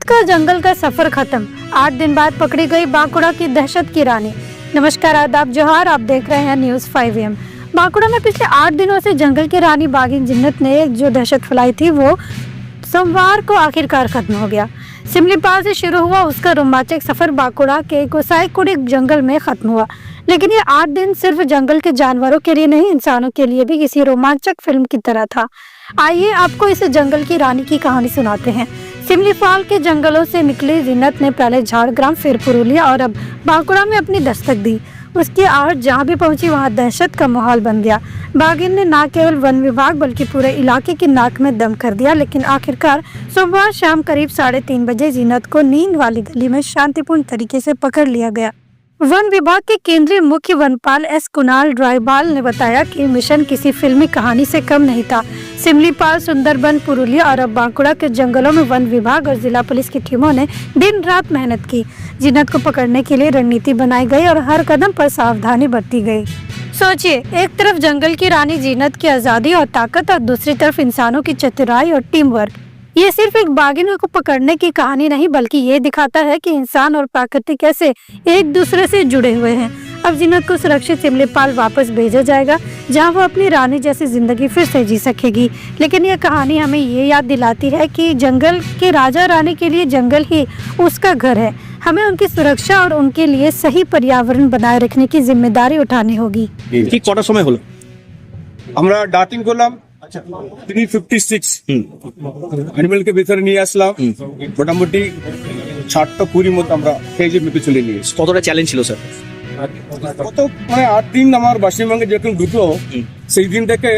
जीनत का जंगल का सफर खत्म, 8 दिन बाद पकड़ी गई बांकुड़ा की दहशत की रानी। नमस्कार, आदाब, जोहार। आप देख रहे हैं न्यूज़ 5 AM। बांकुड़ा में पिछले 8 दिनों से जंगल की रानी बाघिन जीनत ने जो दहशत फैलाई थी वो सोमवार को आखिरकार खत्म हो गया। सिमलीपाल से शुरू हुआ उसका रोमांचक सफर बांकुड़ा के गोसाईकुंडी जंगल में खत्म हुआ। लेकिन ये 8 दिन सिर्फ जंगल के जानवरों के लिए नहीं, इंसानों के लिए भी किसी रोमांचक फिल्म की तरह था। आइए आपको इस जंगल की रानी की कहानी सुनाते हैं। सिमलीपाल के जंगलों से निकली जीनत ने पहले झाड़ग्राम, फिर पुरुलिया और अब बांकुड़ा में अपनी दस्तक दी। उसकी आहट जहाँ भी पहुंची वहाँ दहशत का माहौल बन गया। बाघिन ने न केवल वन विभाग बल्कि पूरे इलाके की नाक में दम कर दिया। लेकिन आखिरकार सोमवार शाम करीब 3:30 बजे जीनत को नींद वाली गली में शांतिपूर्ण तरीके से पकड़ लिया गया। वन विभाग के केंद्रीय मुख्य वनपाल एस कुणाल ड्राइबाल ने बताया कि मिशन किसी फिल्मी कहानी से कम नहीं था। सिमलीपाल, सुंदरबन, पुरुलिया और अब बांकुड़ा के जंगलों में वन विभाग और जिला पुलिस की टीमों ने दिन रात मेहनत की। जीनत को पकड़ने के लिए रणनीति बनाई गई और हर कदम पर सावधानी बरती गई। सोचिए, एक तरफ जंगल की रानी जीनत की आजादी और ताकत और दूसरी तरफ इंसानों की चतुराई और टीम वर्क। ये सिर्फ एक बाघिन को पकड़ने की कहानी नहीं, बल्कि ये दिखाता है कि इंसान और प्रकृति कैसे एक दूसरे से जुड़े हुए हैं। अब जीनत को सुरक्षित सिमलीपाल वापस भेजा जाएगा, जहां वो अपनी रानी जैसी जिंदगी फिर से जी सकेगी। लेकिन यह कहानी हमें ये याद दिलाती है कि जंगल के राजा रानी के लिए जंगल ही उसका घर है। हमें उनकी सुरक्षा और उनके लिए सही पर्यावरण बनाए रखने की जिम्मेदारी उठानी होगी। ठीक कटार समय हलो আমরা ডাটিং করলাম 356 অ্যানিমেলকে ভিতরে নিয়ে আসলাম। মোটামুটি 60টা 20 মতো আমরা কেজি মেপে চলে নিয়ে এসেছি। কতটা চ্যালেঞ্জ ছিল স্যার? কত মানে 8 দিন আমার বাসিমঙ্গে যখন ঢুকলো সেই দিন থেকে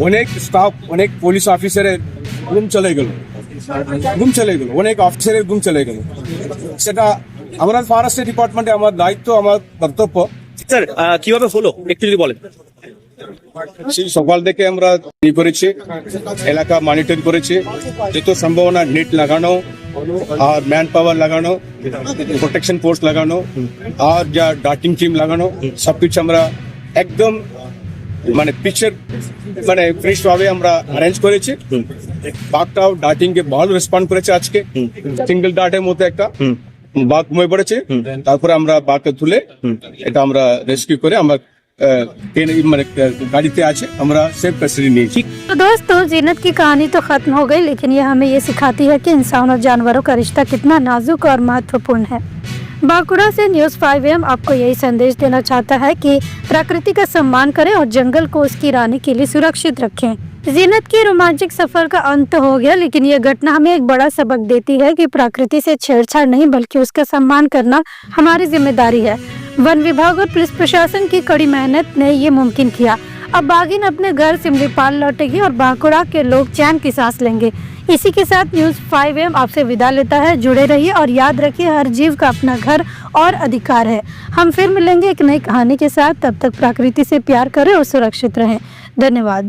অনেক স্টাফ, অনেক পুলিশ অফিসারের ঘুম চলে গেল, অনেক অফিসারের ঘুম চলে গেল। সেটা আমরা ফরেস্ট ডিপার্টমেন্টে আমার দায়িত্ব, আমার কর্তব্য। স্যার কিভাবে হলো একটু যদি বলেন। সেই সকাল থেকে আমরা ই করেছি, এলাকা মনিটর করেছি, যত সম্ভাবনা নেট লাগানো আর ম্যান পাওয়ার লাগানো, প্রোটেকশন ফোর্স লাগানো আর যা ডাটিং টিম লাগানো, সবকিছু আমরা একদম মানে পিচের মানে ফ্রেশ ভাবে আমরা অ্যারেঞ্জ করেছি। বাঘটাও ডাটিং কে ভালো রেসপন্ড করেছে। আজকে সিঙ্গেল ডাটের মধ্যে একটা বাঘ ঘুমিয়ে পড়েছে, তারপরে আমরা বাঘকে তুলে এটা আমরা রেস্কিউ করে আমরা गाड़ी सेफ कस्टडी नहीं। तो दोस्तों, जीनत की कहानी तो खत्म हो गई, लेकिन ये हमें ये सिखाती है कि इंसान और जानवरों का रिश्ता कितना नाजुक और महत्वपूर्ण है। बांकुड़ा से न्यूज़ 5 AM आपको यही संदेश देना चाहता है कि प्रकृति का सम्मान करें और जंगल को उसकी रानी के लिए सुरक्षित रखें। जीनत के रोमांचक सफर का अंत हो गया, लेकिन यह घटना हमें एक बड़ा सबक देती है कि प्रकृति से छेड़छाड़ नहीं बल्कि उसका सम्मान करना हमारी जिम्मेदारी है। वन विभाग और पुलिस प्रशासन की कड़ी मेहनत ने ये मुमकिन किया। अब बाघिन अपने घर सिमलीपाल लौटेगी और बांकुड़ा के लोग चैन की सांस लेंगे। इसी के साथ न्यूज़ 5 AM आपसे विदा लेता है। जुड़े रहिए और याद रखिए, हर जीव का अपना घर और अधिकार है। हम फिर मिलेंगे एक नई कहानी के साथ। तब तक प्रकृति से प्यार करें और सुरक्षित रहें। धन्यवाद।